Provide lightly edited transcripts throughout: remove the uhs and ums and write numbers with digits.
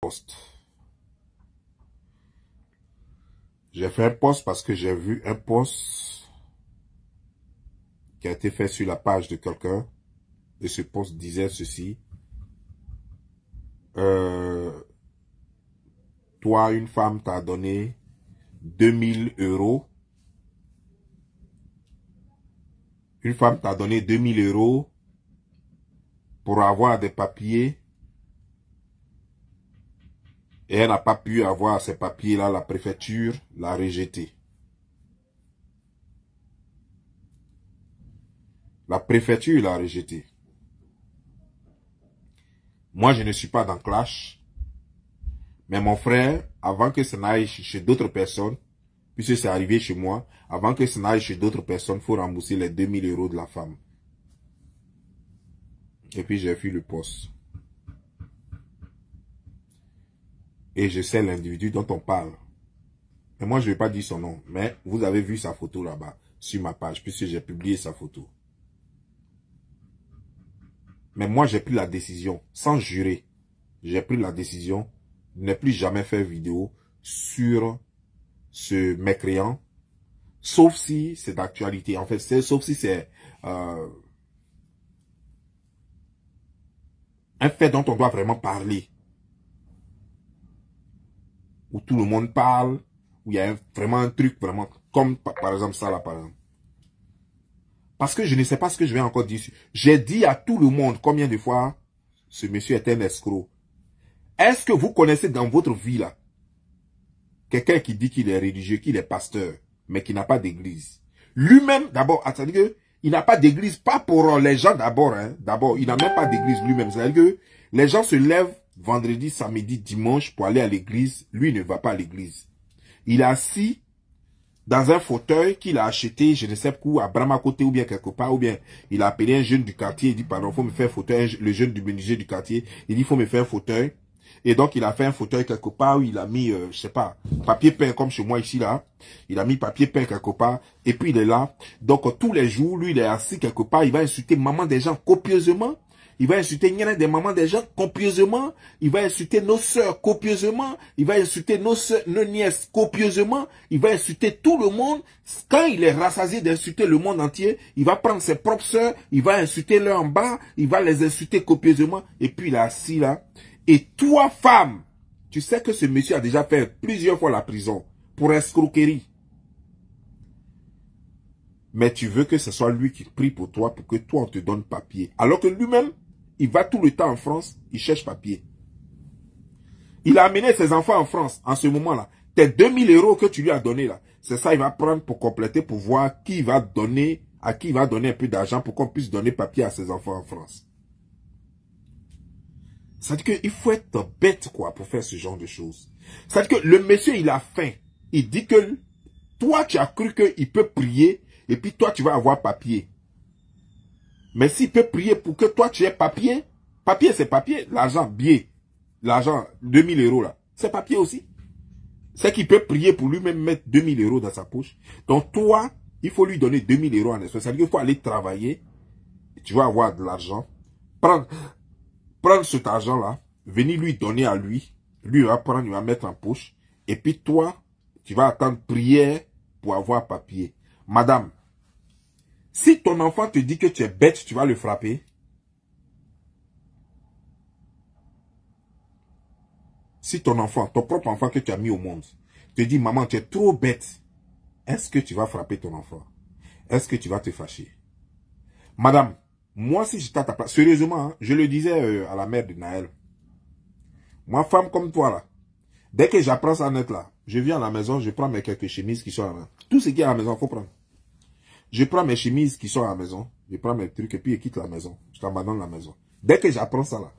post. J'ai fait un post parce que j'ai vu un post qui a été fait sur la page de quelqu'un. Et ce post disait ceci. Toi, une femme t'a donné 2000 euros. Une femme t'a donné 2000 euros pour avoir des papiers. Et elle n'a pas pu avoir ces papiers-là. La préfecture l'a rejeté. La préfecture l'a rejeté. Moi, je ne suis pas dans Clash. Mais mon frère, avant que ça n'aille chez d'autres personnes, puisque c'est arrivé chez moi, avant que ça n'aille chez d'autres personnes, il faut rembourser les 2000 euros de la femme. Et puis j'ai vu le poste. Et je sais l'individu dont on parle. Et moi, je ne vais pas dire son nom. Mais vous avez vu sa photo là-bas, sur ma page, puisque j'ai publié sa photo. Mais moi, j'ai pris la décision, sans jurer, j'ai pris la décision de ne plus jamais faire vidéo sur ce mécréant, sauf si c'est d'actualité. En fait, sauf si c'est un fait dont on doit vraiment parler. Où tout le monde parle, où il y a vraiment un truc, vraiment, comme par exemple ça là, par exemple. Parce que je ne sais pas ce que je vais encore dire. J'ai dit à tout le monde combien de fois ce monsieur est un escroc. Est-ce que vous connaissez dans votre vie là, quelqu'un qui dit qu'il est religieux, qu'il est pasteur, mais qui n'a pas d'église? Lui-même, d'abord, c'est-à-dire qu'il n'a pas d'église, pas pour les gens d'abord, hein. D'abord, il n'a même pas d'église lui-même. C'est-à-dire que les gens se lèvent vendredi, samedi, dimanche pour aller à l'église. Lui, il ne va pas à l'église. Il est assis dans un fauteuil qu'il a acheté, je ne sais où, à Bramakote ou bien quelque part, ou bien il a appelé un jeune du quartier, il dit, pardon, il faut me faire un fauteuil, le jeune du menuisier du quartier, il dit, il faut me faire un fauteuil. Et donc, il a fait un fauteuil quelque part où il a mis, je sais pas, papier peint comme chez moi ici, là. Il a mis papier peint quelque part, et puis il est là. Donc, tous les jours, lui, il est assis quelque part, il va insulter maman des gens copieusement. Il va insulter des mamans des gens copieusement. Il va insulter nos sœurs copieusement. Il va insulter nos nièces copieusement. Il va insulter tout le monde. Quand il est rassasié d'insulter le monde entier, il va prendre ses propres sœurs. Il va insulter leurs en bas. Il va les insulter copieusement. Et puis il est assis là. Et toi, femme, tu sais que ce monsieur a déjà fait plusieurs fois la prison pour escroquerie. Mais tu veux que ce soit lui qui prie pour toi, pour que toi on te donne papier. Alors que lui-même, il va tout le temps en France, il cherche papier. Il a amené ses enfants en France en ce moment-là. Tes 2000 euros que tu lui as donné là, c'est ça il va prendre pour compléter, pour voir qui va donner, à qui il va donner un peu d'argent pour qu'on puisse donner papier à ses enfants en France. C'est-à-dire qu'il faut être bête quoi pour faire ce genre de choses. C'est-à-dire que le monsieur il a faim. Il dit que toi tu as cru qu'il peut prier et puis toi tu vas avoir papier. Mais s'il peut prier pour que toi tu aies papier, papier c'est papier, l'argent, billet, l'argent, 2000 euros là, c'est papier aussi. C'est qu'il peut prier pour lui-même mettre 2000 euros dans sa poche. Donc toi, il faut lui donner 2000 euros en espèces. C'est-à-dire qu'il faut aller travailler, tu vas avoir de l'argent, prendre cet argent là, venir lui donner à lui, lui va prendre, il va mettre en poche, et puis toi, tu vas attendre prière pour avoir papier. Madame, si ton enfant te dit que tu es bête, tu vas le frapper. Si ton enfant, ton propre enfant que tu as mis au monde, te dit, maman, tu es trop bête, est-ce que tu vas frapper ton enfant? Est-ce que tu vas te fâcher? Madame, moi, si j'étais à ta place, sérieusement, hein, je le disais à la mère de Naël. Moi, femme comme toi, là, dès que j'apprends ça net, là, je viens à la maison, je prends mes quelques chemises qui sont à la maison. Tout ce qui est à la maison, il faut prendre. Je prends mes chemises qui sont à la maison, je prends mes trucs et puis je quitte la maison. Je t'abandonne la maison. Dès que j'apprends ça là.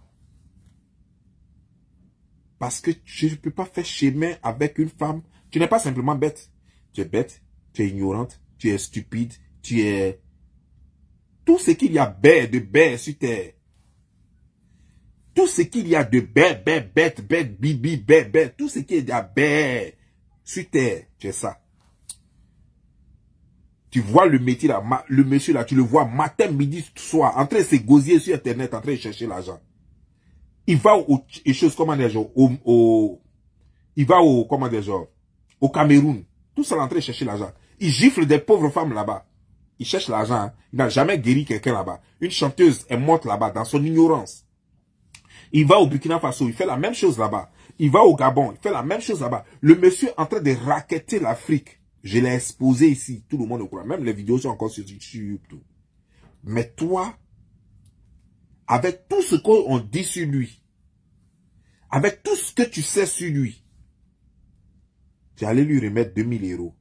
Parce que je ne peux pas faire chemin avec une femme. Tu n'es pas simplement bête. Tu es bête, tu es ignorante, tu es stupide, tu es... Tout ce qu'il y a de bête sur terre. Tout ce qu'il y a de bête, bibi, bête, tout ce qu'il y a bête sur terre, tu es ça. Tu vois le métier là, le monsieur là, tu le vois matin, midi, soir, en train de se gosier sur internet, en train de chercher l'argent. Il va aux choses, comment dire, genre, il va au, comment dire, genre, au Cameroun. Tout ça, l'entrée chercher l'argent. Il gifle des pauvres femmes là-bas. Il cherche l'argent. Hein. Il n'a jamais guéri quelqu'un là-bas. Une chanteuse est morte là-bas dans son ignorance. Il va au Burkina Faso, il fait la même chose là-bas. Il va au Gabon, il fait la même chose là-bas. Le monsieur est en train de racketter l'Afrique. Je l'ai exposé ici. Tout le monde le croit. Même les vidéos sont encore sur YouTube. Mais toi, avec tout ce qu'on dit sur lui, avec tout ce que tu sais sur lui, tu allais lui remettre 2000 euros.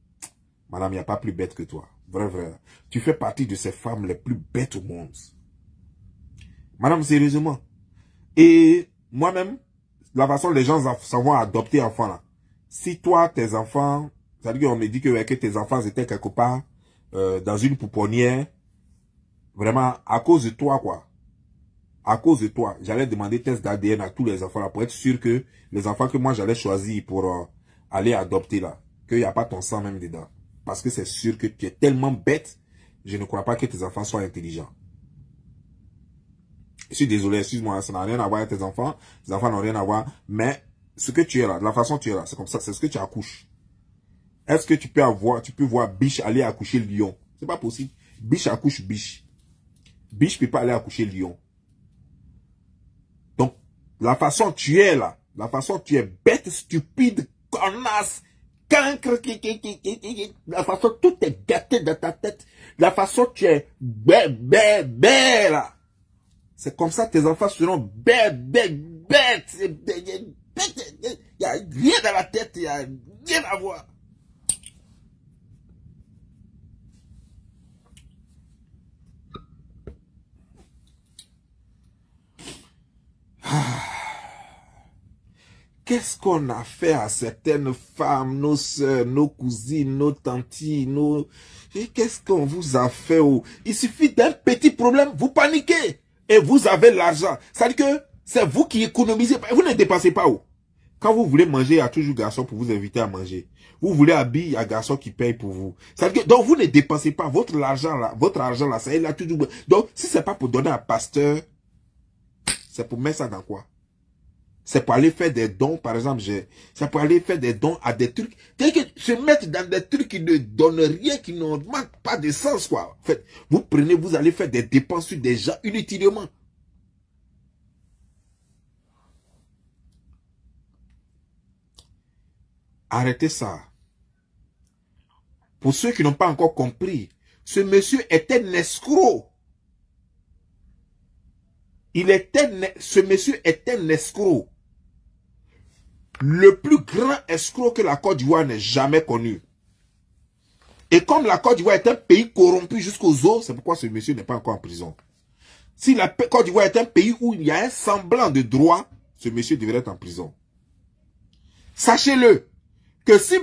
Madame, il n'y a pas plus bête que toi. Vrai, vrai. Tu fais partie de ces femmes les plus bêtes au monde. Madame, sérieusement. Et moi-même, la façon les gens s'en vont adopter enfants là. Si toi, tes enfants, c'est-à-dire qu'on me dit que tes enfants étaient quelque part dans une pouponnière, vraiment, à cause de toi, quoi. À cause de toi, j'allais demander test d'ADN à tous les enfants là pour être sûr que les enfants que moi j'allais choisir pour aller adopter là, qu'il n'y a pas ton sang même dedans. Parce que c'est sûr que tu es tellement bête, je ne crois pas que tes enfants soient intelligents. Je suis désolé, excuse-moi, ça n'a rien à voir avec tes enfants n'ont rien à voir, mais ce que tu es là, la façon dont tu es là, c'est comme ça, c'est ce que tu accouches. Est-ce que tu peux voir biche aller accoucher lion? C'est pas possible. Biche accouche biche. Biche peut pas aller accoucher lion. Donc, la façon dont tu es là, la façon dont tu es bête, stupide, connasse, cancre, la façon dont tout est gâté dans ta tête, la façon dont tu es bête là. C'est comme ça que tes enfants seront bêtes. Il n'y a rien dans la tête, il n'y a rien à voir. Qu'est-ce qu'on a fait à certaines femmes, nos sœurs, nos cousines, nos tantis, Qu'est-ce qu'on vous a fait? Il suffit d'un petit problème, vous paniquez. Et vous avez l'argent. C'est-à-dire que c'est vous qui économisez. Vous ne dépensez pas. Quand vous voulez manger, il y a toujours garçon pour vous inviter à manger. Vous voulez habiller, il y a garçon qui paye pour vous. C'est-à-dire que, donc vous ne dépensez pas votre argent là, ça est là toujours. Donc, si c'est pas pour donner à pasteur, c'est pour mettre ça dans quoi? C'est pour aller faire des dons, par exemple, c'est pour aller faire des dons à des trucs. C'est-à-dire que se mettre dans des trucs qui ne donnent rien, qui n'ont pas de sens, quoi. En fait, vous prenez, vous allez faire des dépenses sur des gens inutilement. Arrêtez ça. Pour ceux qui n'ont pas encore compris, ce monsieur est un escroc. Ce monsieur est un escroc. Le plus grand escroc que la Côte d'Ivoire n'ait jamais connu. Et comme la Côte d'Ivoire est un pays corrompu jusqu'aux os, c'est pourquoi ce monsieur n'est pas encore en prison. Si la Côte d'Ivoire est un pays où il y a un semblant de droit, ce monsieur devrait être en prison. Sachez-le, que si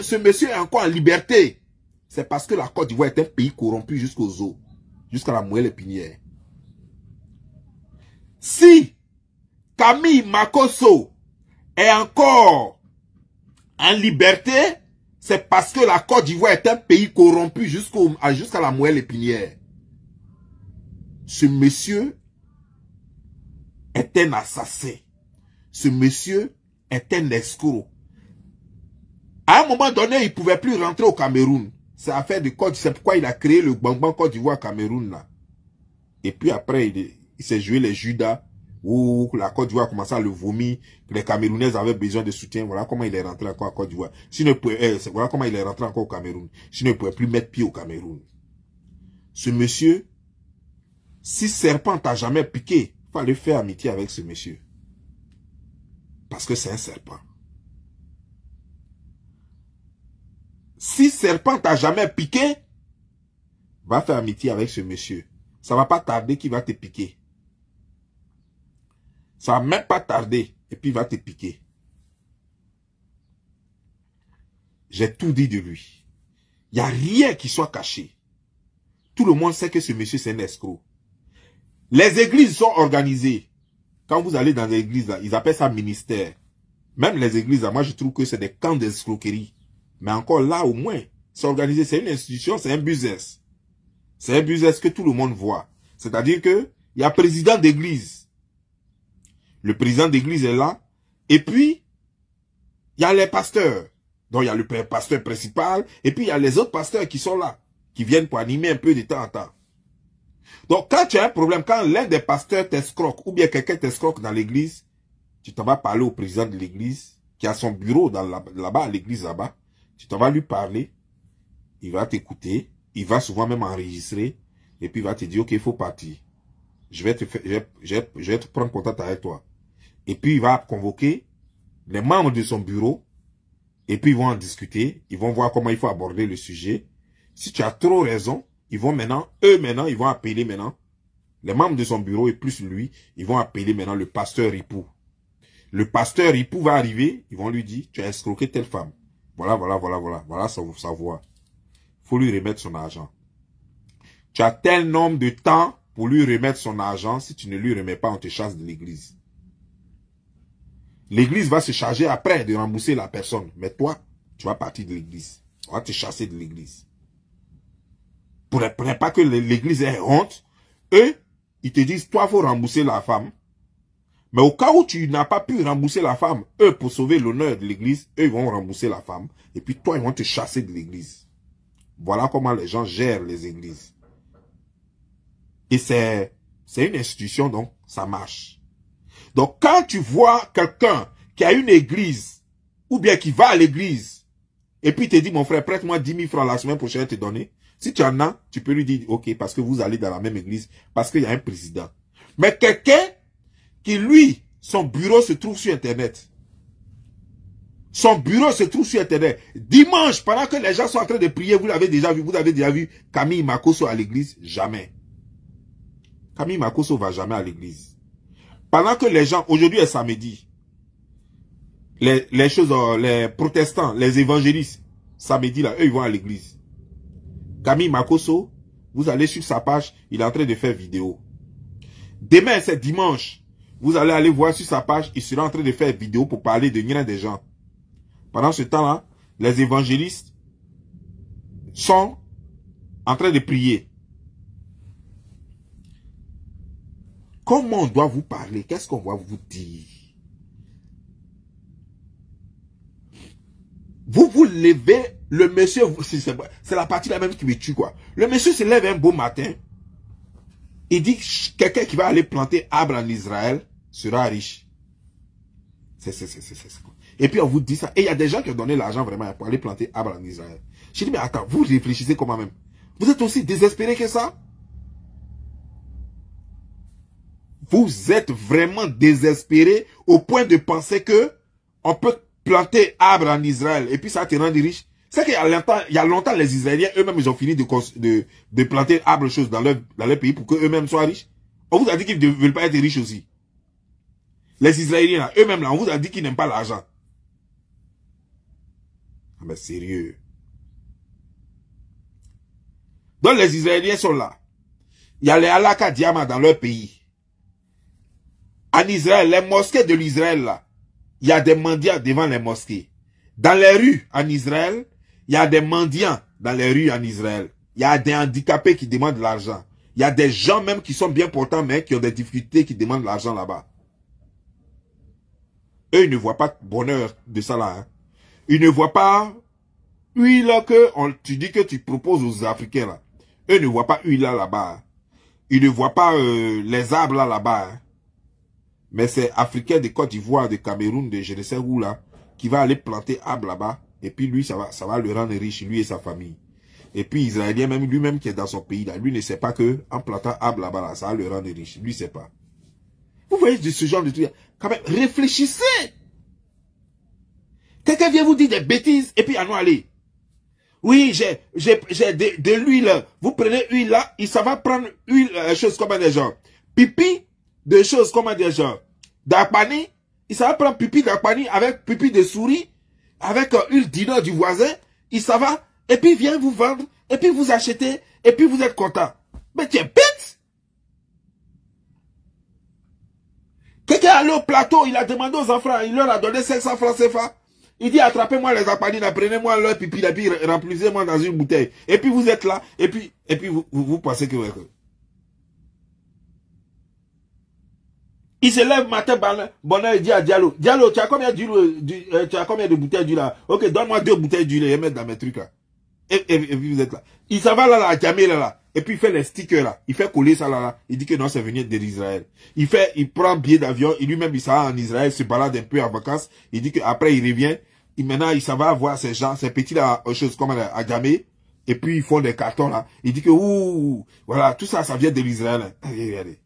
ce monsieur est encore en liberté, c'est parce que la Côte d'Ivoire est un pays corrompu jusqu'aux os, jusqu'à la moelle épinière. Si Camille Makosso est encore en liberté, c'est parce que la Côte d'Ivoire est un pays corrompu jusqu'à la moelle épinière. Ce monsieur est un assassin. Ce monsieur est un escroc. À un moment donné, il ne pouvait plus rentrer au Cameroun. C'est affaire de Côte, c'est pourquoi il a créé le Gbangban Côte d'Ivoire Cameroun là. Et puis après, il s'est joué les Judas, où la Côte d'Ivoire a commencé à le vomir, que les Camerounais avaient besoin de soutien. Voilà comment il est rentré encore à Côte d'Ivoire. Voilà comment il est rentré encore au Cameroun. Sinon, il ne pouvait plus mettre pied au Cameroun. Ce monsieur, si serpent t'a jamais piqué, il fallait faire amitié avec ce monsieur. Parce que c'est un serpent. Si serpent t'a jamais piqué, va faire amitié avec ce monsieur. Ça va pas tarder qu'il va te piquer. Ça va même pas tarder et puis il va te piquer. J'ai tout dit de lui. Il n'y a rien qui soit caché. Tout le monde sait que ce monsieur c'est un escroc. Les églises sont organisées. Quand vous allez dans les églises, là, ils appellent ça ministère. Même les églises, là, moi je trouve que c'est des camps d'escroquerie. Mais encore là, au moins, c'est organisé. C'est une institution, c'est un business. C'est un business que tout le monde voit. C'est-à-dire que il y a président d'église. Le président d'église est là. Et puis, il y a les pasteurs. Donc, il y a le pasteur principal. Et puis, il y a les autres pasteurs qui sont là. Qui viennent pour animer un peu de temps en temps. Donc, quand tu as un problème, quand l'un des pasteurs t'escroque, ou bien quelqu'un t'escroque dans l'église, tu t'en vas parler au président de l'église, qui a son bureau là-bas, à l'église là-bas. Tu t'en vas lui parler. Il va t'écouter. Il va souvent même enregistrer. Et puis, il va te dire, OK, il faut partir. Je vais te prendre contact avec toi. Et puis, il va convoquer les membres de son bureau. Et puis, ils vont en discuter. Ils vont voir comment il faut aborder le sujet. Si tu as trop raison, ils vont ils vont appeler maintenant, les membres de son bureau et plus lui, ils vont appeler maintenant le pasteur Ripou. Le pasteur Ripou va arriver, ils vont lui dire, tu as escroqué telle femme. Voilà sa voix. Faut lui remettre son argent. Tu as tel nombre de temps pour lui remettre son argent. Si tu ne lui remets pas, on te chasse de l'église. L'église va se charger après de rembourser la personne. Mais toi, tu vas partir de l'église. On va te chasser de l'église. Pour ne pas que l'église ait honte, eux, ils te disent, toi, il faut rembourser la femme. Mais au cas où tu n'as pas pu rembourser la femme, eux, pour sauver l'honneur de l'église, eux, ils vont rembourser la femme. Et puis toi, ils vont te chasser de l'église. Voilà comment les gens gèrent les églises. Et c'est une institution, donc ça marche. Donc quand tu vois quelqu'un qui a une église, ou bien qui va à l'église, et puis il te dit, mon frère, prête-moi 10 000 francs la semaine prochaine, te donner. Si tu en as, tu peux lui dire, OK, parce que vous allez dans la même église, parce qu'il y a un président. Mais quelqu'un qui, lui, son bureau se trouve sur Internet. Son bureau se trouve sur Internet. Dimanche, pendant que les gens sont en train de prier, vous avez déjà vu Camille Makosso à l'église? Jamais. Camille Makosso va jamais à l'église. Pendant que les gens, aujourd'hui est samedi, les protestants, les évangélistes, samedi là, eux ils vont à l'église. Camille Makosso, vous allez sur sa page, il est en train de faire vidéo. Demain, c'est dimanche. Vous allez aller voir sur sa page, il sera en train de faire vidéo pour parler de rien des gens. Pendant ce temps-là, les évangélistes sont en train de prier. Comment on doit vous parler? Qu'est-ce qu'on va vous dire? Vous levez, le monsieur, c'est la partie là même qui me tue, quoi. Le monsieur se lève un beau matin. Il dit que quelqu'un qui va aller planter arbre en Israël sera riche. Et puis on vous dit ça. Et il y a des gens qui ont donné l'argent vraiment pour aller planter arbre en Israël. Je dis, mais attends, vous réfléchissez comment même? Vous êtes aussi désespéré que ça? Vous êtes vraiment désespéré au point de penser que on peut planter arbre en Israël et puis ça te rend riche. C'est qu'il y a longtemps, les Israéliens eux-mêmes, ils ont fini de planter arbre choses dans leur pays pour qu'eux-mêmes soient riches. On vous a dit qu'ils ne veulent pas être riches aussi. Les Israéliens, eux-mêmes, là, on vous a dit qu'ils n'aiment pas l'argent. Ah mais sérieux. Donc les Israéliens sont là. Il y a les Alaka Diama dans leur pays. En Israël, les mosquées de l'Israël, là, il y a des mendiants devant les mosquées. Dans les rues en Israël, il y a des mendiants dans les rues en Israël. Il y a des handicapés qui demandent de l'argent. Il y a des gens même qui sont bien portants, mais qui ont des difficultés, qui demandent de l'argent là-bas. Eux, ils ne voient pas de bonheur de ça là. Hein. Ils ne voient pas huile que tu dis que tu proposes aux Africains là. Eux ne voient pas huile là-bas. Hein. Ils ne voient pas les arbres là-bas. Hein. Mais c'est Africain de Côte d'Ivoire, de Cameroun, de je ne sais où là, qui va aller planter arbre là-bas. Et puis lui, ça va le rendre riche, lui et sa famille. Et puis Israélien, même lui-même qui est dans son pays là, lui ne sait pas que en plantant arbre là-bas, là, ça va le rendre riche. Lui ne sait pas. Vous voyez ce genre de truc. Quand même, réfléchissez. Quelqu'un vient vous dire des bêtises et puis à nous aller. Oui, j'ai de l'huile. Vous prenez l'huile là, ça va prendre huile, choses comme des gens. Pipi, de choses comme des gens. D'Akpani, ça va prendre pipi d'Akpani avec pipi de souris, avec huile d'ino du voisin, ça va, et puis vient vous vendre, et puis vous achetez, et puis vous êtes content. Mais tu es bête! Quelqu'un est allé au plateau, il a demandé aux enfants, il leur a donné 500 francs CFA. Il dit, attrapez-moi les Akpani, prenez-moi leur pipi, et puis remplissez-moi dans une bouteille. Et puis vous êtes là, et puis vous pensez que... Il se lève matin, bonheur, il dit à Diallo, Diallo, tu as combien tu as combien de bouteilles d'huile là? Ok, donne-moi 2 bouteilles d'huile et mettre dans mes trucs là. Et puis vous êtes là. Il s'en va là, à Djamé là. Et puis il fait les stickers là. Il fait coller ça là. Il dit que non, c'est venu d'Israël. Il prend un billet d'avion. Lui-même, il s'en va en Israël, se balade un peu en vacances. Il dit qu'après, il revient. Maintenant, il s'en va voir ces gens, ces petits là, choses comme à Djamé. Et puis, ils font des cartons là. Il dit que, ouh, voilà, tout ça, ça vient de l'Israël. Regardez.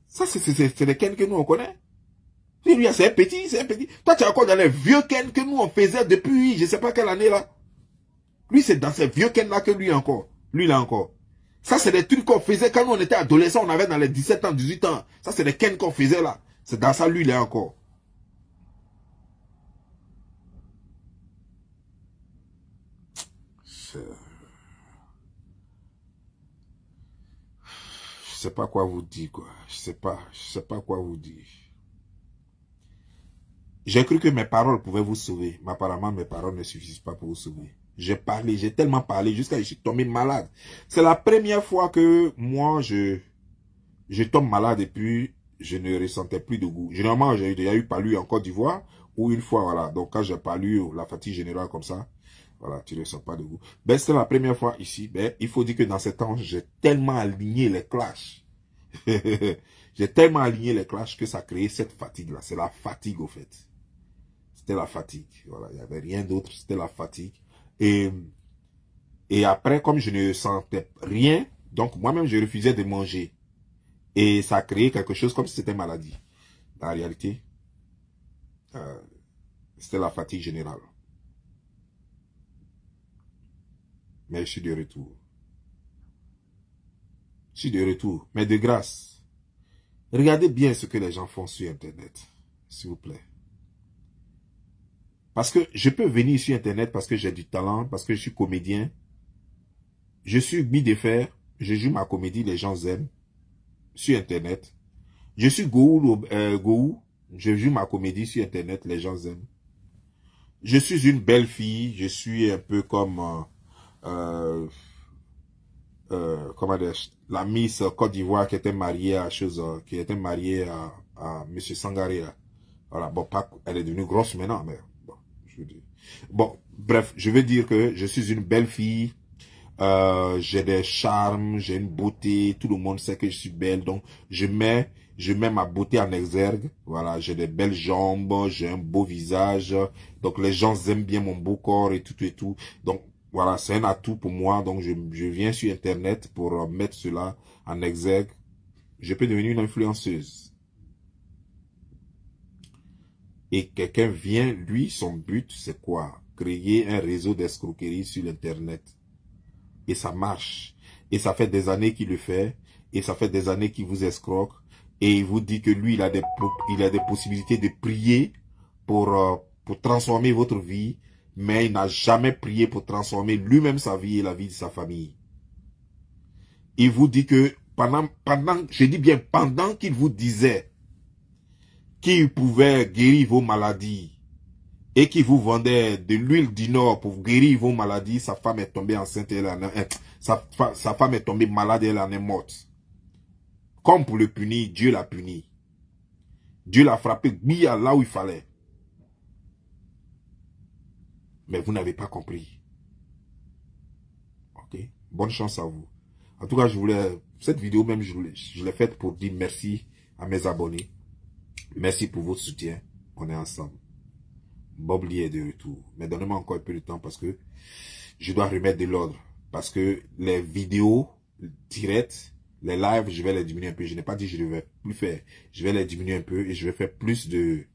Ça, c'est les Ken que nous, on connaît. Lui, c'est un petit, c'est un petit. Toi, tu es encore dans les vieux Ken que nous, on faisait depuis, je sais pas quelle année là. Lui, c'est dans ces vieux Ken là que lui encore. Lui, là encore. Ça, c'est des trucs qu'on faisait quand nous, on était adolescents, on avait dans les 17 ans, 18 ans. Ça, c'est des Ken qu'on faisait là. C'est dans ça, lui, là encore. Je sais pas quoi vous dire, quoi. Je sais pas quoi vous dire. J'ai cru que mes paroles pouvaient vous sauver. Mais apparemment, mes paroles ne suffisent pas pour vous sauver. J'ai parlé, j'ai tellement parlé jusqu'à ce que je suis tombé malade. C'est la première fois que moi, je tombe malade et puis je ne ressentais plus de goût. Généralement, j'ai déjà eu palu en Côte d'Ivoire ou une fois, voilà. Donc, quand j'ai palu, la fatigue générale comme ça, voilà, tu ne ressens pas de goût. Ben, c'était la première fois ici. Ben, il faut dire que dans ces temps, j'ai tellement aligné les clashs. J'ai tellement aligné les clashs que ça a créé cette fatigue-là. C'est la fatigue, au fait. C'était la fatigue. Voilà, il n'y avait rien d'autre, c'était la fatigue. Et après, comme je ne sentais rien, donc moi-même, je refusais de manger. Et ça a créé quelque chose comme si c'était maladie. En réalité, c'était la fatigue générale. Mais je suis de retour. Je suis de retour. Mais de grâce, regardez bien ce que les gens font sur Internet. S'il vous plaît. Parce que je peux venir sur Internet parce que j'ai du talent, parce que je suis comédien. Je suis mis de fer. Je joue ma comédie, les gens aiment. Sur Internet. Je suis Gourou. Je joue ma comédie sur Internet, les gens aiment. Je suis une belle fille. Je suis un peu comme... comment dire, la Miss Côte d'Ivoire qui était mariée à M. Sangaré. Voilà, bon, elle est devenue grosse maintenant, mais bon, je veux dire. Bon, bref, je veux dire que je suis une belle fille, j'ai des charmes, j'ai une beauté, tout le monde sait que je suis belle, donc je mets ma beauté en exergue, voilà, j'ai des belles jambes, j'ai un beau visage, donc les gens aiment bien mon beau corps et tout, donc voilà, c'est un atout pour moi, donc je viens sur Internet pour mettre cela en exergue. Je peux devenir une influenceuse. Et quelqu'un vient, lui, son but, c'est quoi? Créer un réseau d'escroquerie sur Internet. Et ça marche. Et ça fait des années qu'il le fait. Et ça fait des années qu'il vous escroque. Et il vous dit que lui, il a des possibilités de prier pour transformer votre vie. Mais il n'a jamais prié pour transformer lui-même sa vie et la vie de sa famille. Il vous dit que je dis bien pendant qu'il vous disait qu'il pouvait guérir vos maladies et qu'il vous vendait de l'huile du Nord pour guérir vos maladies, sa femme est tombée enceinte et sa femme est tombée malade et elle en est morte. Comme pour le punir, Dieu l'a puni. Dieu l'a frappé bien là où il fallait. Mais vous n'avez pas compris. Ok? Bonne chance à vous. En tout cas, cette vidéo même, je l'ai faite pour dire merci à mes abonnés. Merci pour votre soutien. On est ensemble. Bob Lee est de retour. Mais donnez-moi encore un peu de temps parce que je dois remettre de l'ordre. Parce que les vidéos directes, les lives, je vais les diminuer un peu. Je n'ai pas dit que je ne vais plus faire. Je vais les diminuer un peu et je vais faire plus de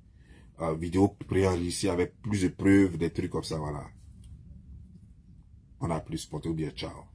vidéos préenregistrées avec plus de preuves, des trucs comme ça. Voilà. On a plus. Portez-vous bien. Ciao.